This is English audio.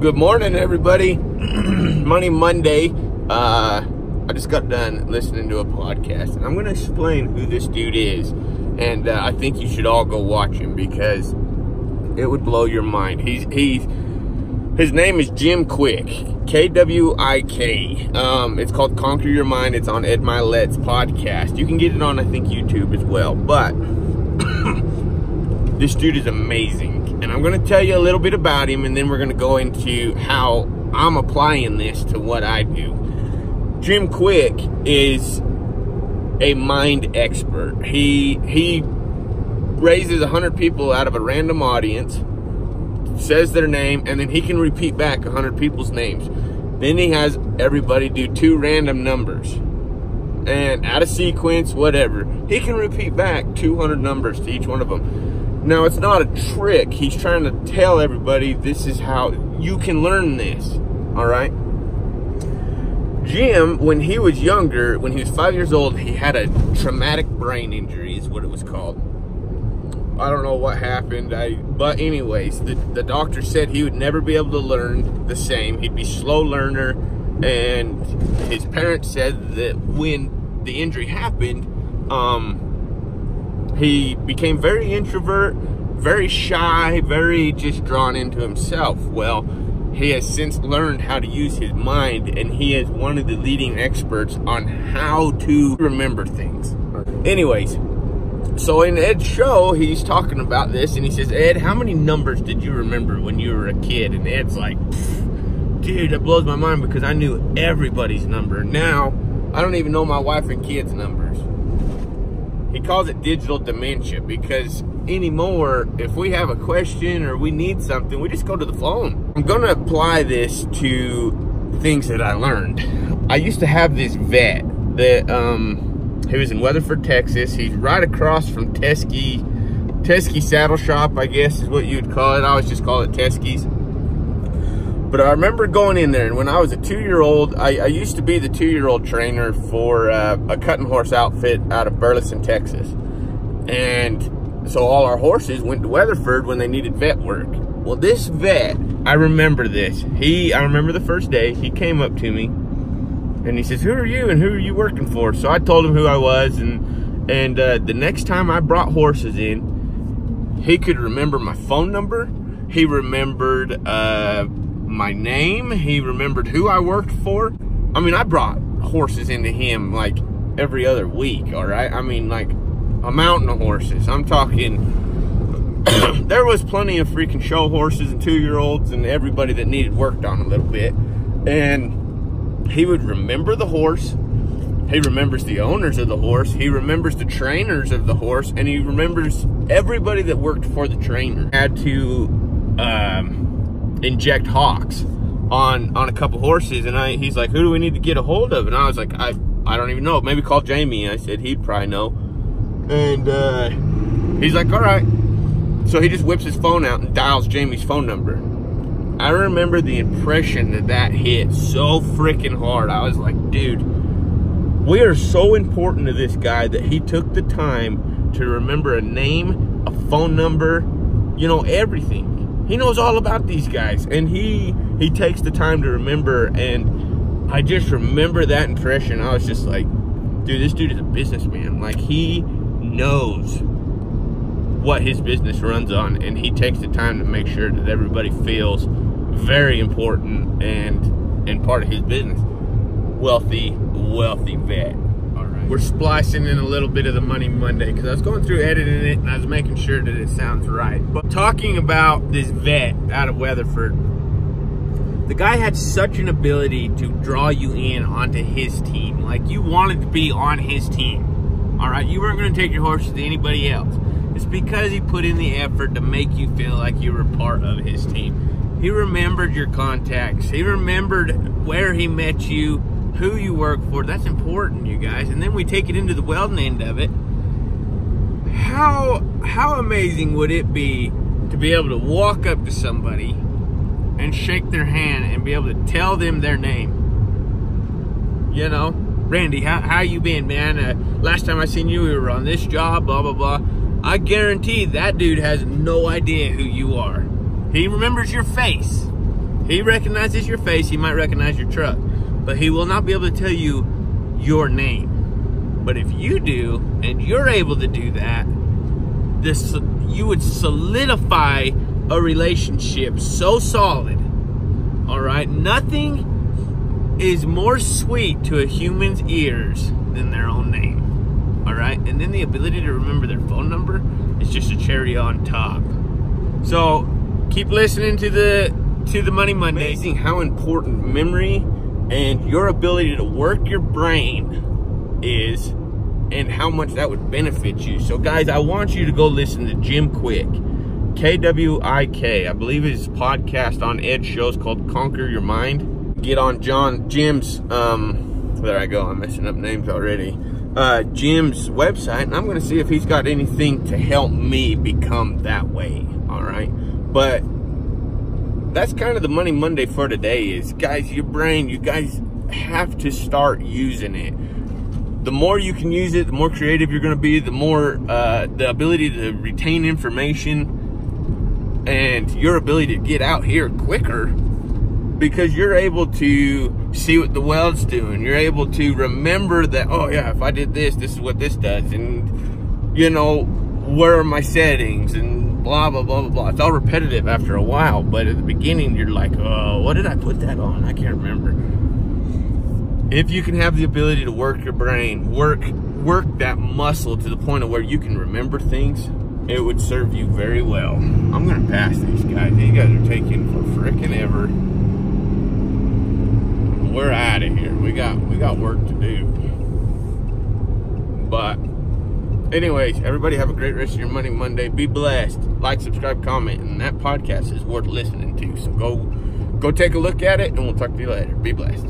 Good morning, everybody. Money Monday. I just got done listening to a podcast, and I'm going to explain who this dude is. And I think you should all go watch him because it would blow your mind. His name is Jim Kwik, K-W-I-K. It's called Conquer Your Mind. It's on Ed Mylett's podcast. You can get it on, I think, YouTube as well. But this dude is amazing. And I'm going to tell you a little bit about him, and then we're going to go into how I'm applying this to what I do. Jim Kwik is a mind expert. He raises 100 people out of a random audience, says their name, and then he can repeat back 100 people's names. Then he has everybody do 2 random numbers. And out of sequence, whatever. He can repeat back 200 numbers to each one of them. Now, it's not a trick. He's trying to tell everybody this is how you can learn this, all right? Jim, when he was younger, when he was 5 years old, he had a traumatic brain injury is what it was called. I don't know what happened, but anyways, the doctor said he would never be able to learn the same. He'd be a slow learner, and his parents said that when the injury happened, he became very introvert, very shy, very just drawn into himself. Well, he has since learned how to use his mind, and he is one of the leading experts on how to remember things. Anyways, so in Ed's show, he's talking about this, and he says, Ed, how many numbers did you remember when you were a kid? And Ed's like, dude, that blows my mind because I knew everybody's number. Now, I don't even know my wife and kids' numbers. He calls it digital dementia because anymore, if we have a question or we need something, we just go to the phone. I'm gonna apply this to things that I learned. I used to have this vet that, he was in Weatherford, Texas. He's right across from Teskey Saddle Shop, I guess is what you'd call it. I always just call it Teskey's. But I remember going in there, and when I was a 2-year-old, I used to be the 2-year-old trainer for a cutting horse outfit out of Burleson, Texas. And so all our horses went to Weatherford when they needed vet work. Well, this vet, I remember this. I remember the first day, he came up to me, and he says, who are you, and who are you working for? So I told him who I was, and the next time I brought horses in, he could remember my phone number. He remembered my name. He remembered who I worked for. I mean, I brought horses into him like every other week, all right? I mean, like a mountain of horses. I'm talking, there was plenty of freaking show horses and 2-year-olds and everybody that needed worked on a little bit. And he would remember the horse. He remembers the owners of the horse. He remembers the trainers of the horse. And he remembers everybody that worked for the trainer. Had to inject hawks on a couple horses, and he's like, who do we need to get a hold of? And I was like, I don't even know, maybe call Jamie. And I said he'd probably know. And he's like, all right. So he just whips his phone out and dials Jamie's phone number. I remember the impression that hit so freaking hard. I was like, dude, we are so important to this guy that he took the time to remember a name, a phone number, you know, everything. He knows all about these guys, and he takes the time to remember, and I just remember that impression. I was just like, dude, this dude is a businessman. Like, he knows what his business runs on, and he takes the time to make sure that everybody feels very important and part of his business. Wealthy vet. We're splicing in a little bit of the Money Monday because I was going through editing it and I was making sure that it sounds right. But talking about this vet out of Weatherford, the guy had such an ability to draw you in onto his team. Like, you wanted to be on his team, all right? You weren't going to take your horses to anybody else. It's because he put in the effort to make you feel like you were part of his team. He remembered your contacts. He remembered where he met you, who you work for. That's important, you guys. And then we take it into the welding end of it. How amazing would it be to be able to walk up to somebody and shake their hand and be able to tell them their name? You know, Randy, how you been, man? Last time I seen you, we were on this job, blah, blah, blah. I guarantee that dude has no idea who you are. He remembers your face. He recognizes your face, he might recognize your truck, but he will not be able to tell you your name. But if you do, and you're able to do that, you would solidify a relationship so solid. All right, nothing is more sweet to a human's ears than their own name. All right, and then the ability to remember their phone number is just a cherry on top. So keep listening to the Money Monday. Amazing how important memory and your ability to work your brain is, and how much that would benefit you. So guys, I want you to go listen to Jim Kwik, Kwik. I believe his podcast on Ed shows called Conquer Your Mind. Get on Jim's, there I go, I'm messing up names already. Jim's website, and I'm gonna see if he's got anything to help me become that way. All right, but that's kind of the Money Monday for today. Is, guys, your brain, you guys have to start using it. The more you can use it, the more creative you're going to be, the more the ability to retain information, and your ability to get out here quicker, because you're able to see what the world's doing. You're able to remember that, oh yeah, if I did this, this is what this does, and you know, where are my settings, and blah, blah, blah, blah, blah. It's all repetitive after a while, but at the beginning, you're like, oh, what did I put that on? I can't remember. If you can have the ability to work your brain, work that muscle to the point of where you can remember things, it would serve you very well. I'm gonna pass these guys. These guys are taking for frickin' ever. We're out of here. We got work to do. But anyways, everybody have a great rest of your Money Monday. Be blessed. Like, subscribe, comment, and that podcast is worth listening to. So go take a look at it, and we'll talk to you later. Be blessed.